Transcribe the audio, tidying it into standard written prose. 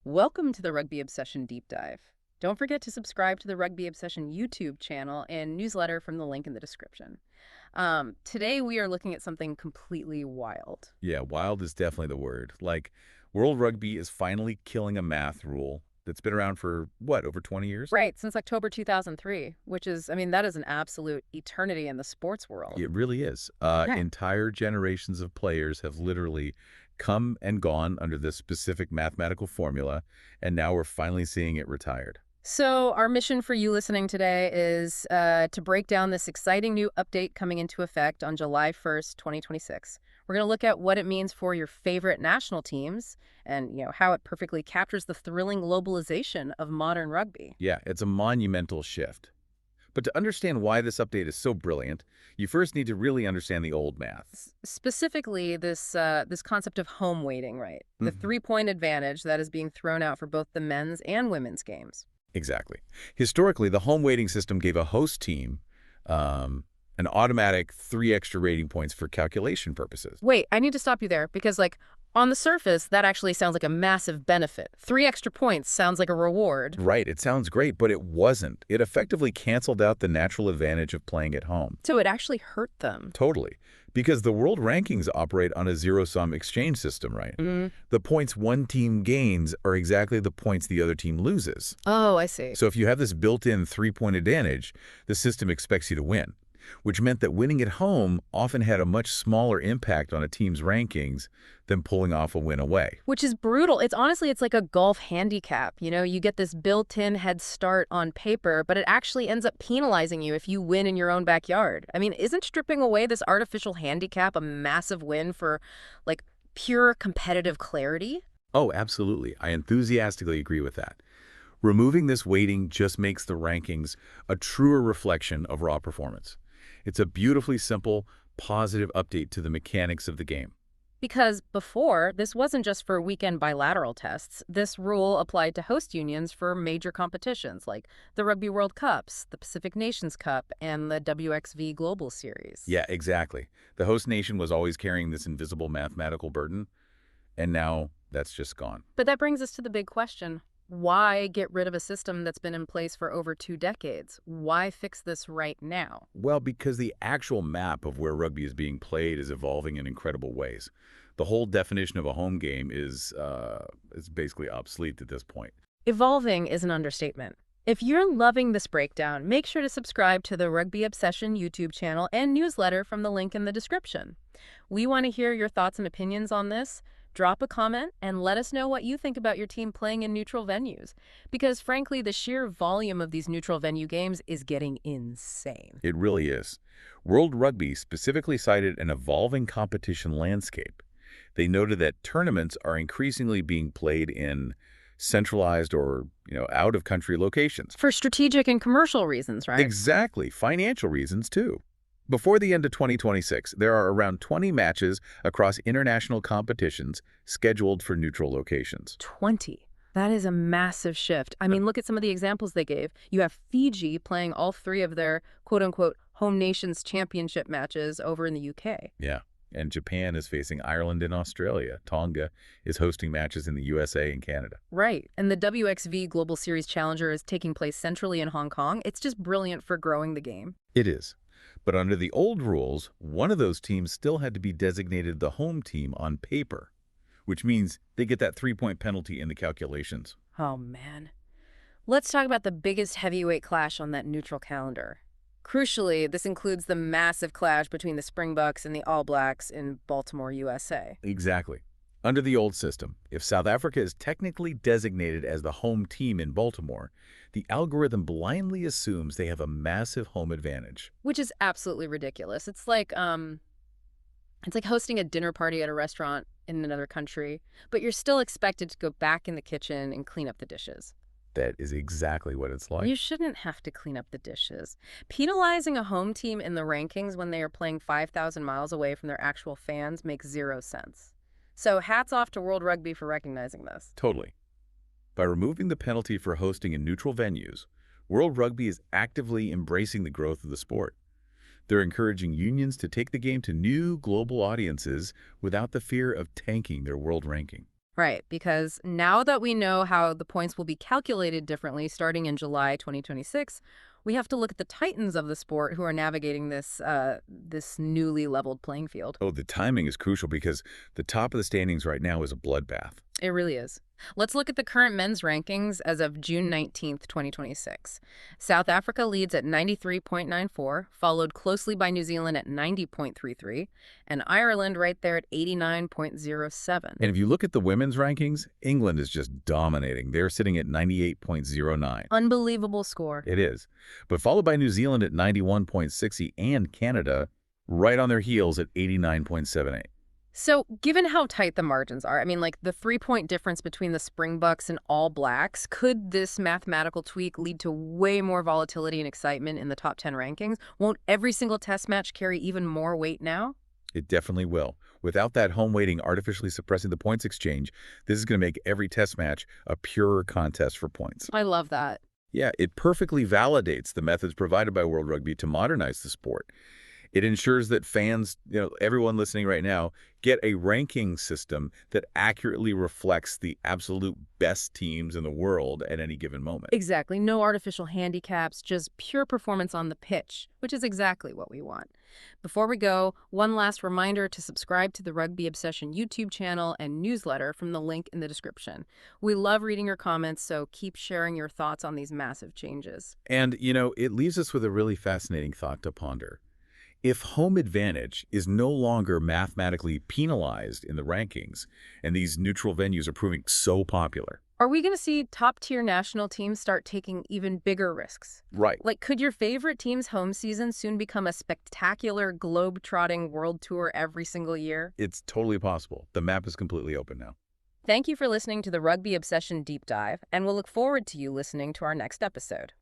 Welcome to the Rugby Obsession Deep Dive. Don't forget to subscribe to the Rugby Obsession YouTube channel and newsletter from the link in the description. Today we are looking at something completely wild. Yeah, wild is definitely the word. Like, World Rugby is finally killing a math rule that's been around for, what, over 20 years? Right, since October 2003, which is, that is an absolute eternity in the sports world. It really is. Yeah. Entire generations of players have literally come and gone under this specific mathematical formula, and now we're finally seeing it retired. So our mission for you listening today is to break down this exciting new update coming into effect on July 1st, 2026. We're going to look at what it means for your favorite national teams and, how it perfectly captures the thrilling globalization of modern rugby. Yeah, it's a monumental shift. But to understand why this update is so brilliant, you first need to really understand the old math. Specifically, this concept of home weighting, right? The Mhm. three-point advantage that is being thrown out for both the men's and women's games. Exactly. Historically, the home weighting system gave a host team an automatic 3 extra rating points for calculation purposes. Wait, I need to stop you there because, on the surface, that actually sounds like a massive benefit. 3 extra points sounds like a reward. Right, it sounds great, but it wasn't. It effectively canceled out the natural advantage of playing at home. So it actually hurt them. Totally. Because the world rankings operate on a zero-sum exchange system, right? Mm. The points one team gains are exactly the points the other team loses. Oh, I see. So if you have this built-in 3-point advantage, the system expects you to win, which meant that winning at home often had a much smaller impact on a team's rankings than pulling off a win away. Which is brutal. It's like a golf handicap. You get this built-in head start on paper, but it actually ends up penalizing you if you win in your own backyard. Isn't stripping away this artificial handicap a massive win for, pure competitive clarity? Oh, absolutely. I enthusiastically agree with that. Removing this weighting just makes the rankings a truer reflection of raw performance. It's a beautifully simple, positive update to the mechanics of the game. Because before, this wasn't just for weekend bilateral tests. This rule applied to host unions for major competitions like the Rugby World Cups, the Pacific Nations Cup, and the WXV Global Series. Yeah, exactly. The host nation was always carrying this invisible mathematical burden, and now that's just gone. But that brings us to the big question. Why get rid of a system that's been in place for over 2 decades? Why fix this right now? Well, because the actual map of where rugby is being played is evolving in incredible ways. The whole definition of a home game is basically obsolete at this point. Evolving is an understatement. If you're loving this breakdown, make sure to subscribe to the Rugby Obsession YouTube channel and newsletter from the link in the description. We want to hear your thoughts and opinions on this. Drop a comment and let us know what you think about your team playing in neutral venues. Because frankly, the sheer volume of these neutral venue games is getting insane. It really is. World Rugby specifically cited an evolving competition landscape. They noted that tournaments are increasingly being played in centralized or, out-of-country locations. For strategic and commercial reasons, right? Exactly. Financial reasons, too. Before the end of 2026, there are around 20 matches across international competitions scheduled for neutral locations. 20. That is a massive shift. Look at some of the examples they gave. You have Fiji playing all 3 of their quote-unquote home nations championship matches over in the UK. Yeah, and Japan is facing Ireland and Australia. Tonga is hosting matches in the USA and Canada. Right. And the WXV Global Series Challenger is taking place centrally in Hong Kong. It's just brilliant for growing the game. It is. But under the old rules, one of those teams still had to be designated the home team on paper, which means they get that 3-point penalty in the calculations. Oh, man. Let's talk about the biggest heavyweight clash on that neutral calendar. Crucially, this includes the massive clash between the Springboks and the All Blacks in Baltimore, USA. Exactly. Under the old system, if South Africa is technically designated as the home team in Baltimore, the algorithm blindly assumes they have a massive home advantage. Which is absolutely ridiculous. It's like hosting a dinner party at a restaurant in another country, but you're still expected to go back in the kitchen and clean up the dishes. That is exactly what it's like. You shouldn't have to clean up the dishes. Penalizing a home team in the rankings when they are playing 5,000 miles away from their actual fans makes zero sense. So hats off to World Rugby for recognizing this. Totally. By removing the penalty for hosting in neutral venues, World Rugby is actively embracing the growth of the sport. They're encouraging unions to take the game to new global audiences without the fear of tanking their world ranking. Right, because now that we know how the points will be calculated differently starting in July 2026, we have to look at the titans of the sport who are navigating this newly leveled playing field. Oh, the timing is crucial because the top of the standings right now is a bloodbath. It really is. Let's look at the current men's rankings as of June 19th, 2026. South Africa leads at 93.94, followed closely by New Zealand at 90.33, and Ireland right there at 89.07. And if you look at the women's rankings, England is just dominating. They're sitting at 98.09. Unbelievable score. It is. But followed by New Zealand at 91.60 and Canada right on their heels at 89.78. So, given how tight the margins are, I mean, like the 3-point difference between the Springboks and All Blacks, could this mathematical tweak lead to way more volatility and excitement in the top 10 rankings? Won't every single test match carry even more weight now? It definitely will. Without that home weighting artificially suppressing the points exchange, this is going to make every test match a purer contest for points. I love that. Yeah, it perfectly validates the methods provided by World Rugby to modernize the sport. It ensures that fans, everyone listening right now, get a ranking system that accurately reflects the absolute best teams in the world at any given moment. Exactly. No artificial handicaps, just pure performance on the pitch, which is exactly what we want. Before we go, one last reminder to subscribe to the Rugby Obsession YouTube channel and newsletter from the link in the description. We love reading your comments, so keep sharing your thoughts on these massive changes. And, it leaves us with a really fascinating thought to ponder. If home advantage is no longer mathematically penalized in the rankings, and these neutral venues are proving so popular. Are we going to see top-tier national teams start taking even bigger risks? Right. Like, could your favorite team's home season soon become a spectacular globe-trotting world tour every single year? It's totally possible. The map is completely open now. Thank you for listening to the Rugby Obsession Deep Dive, and we'll look forward to you listening to our next episode.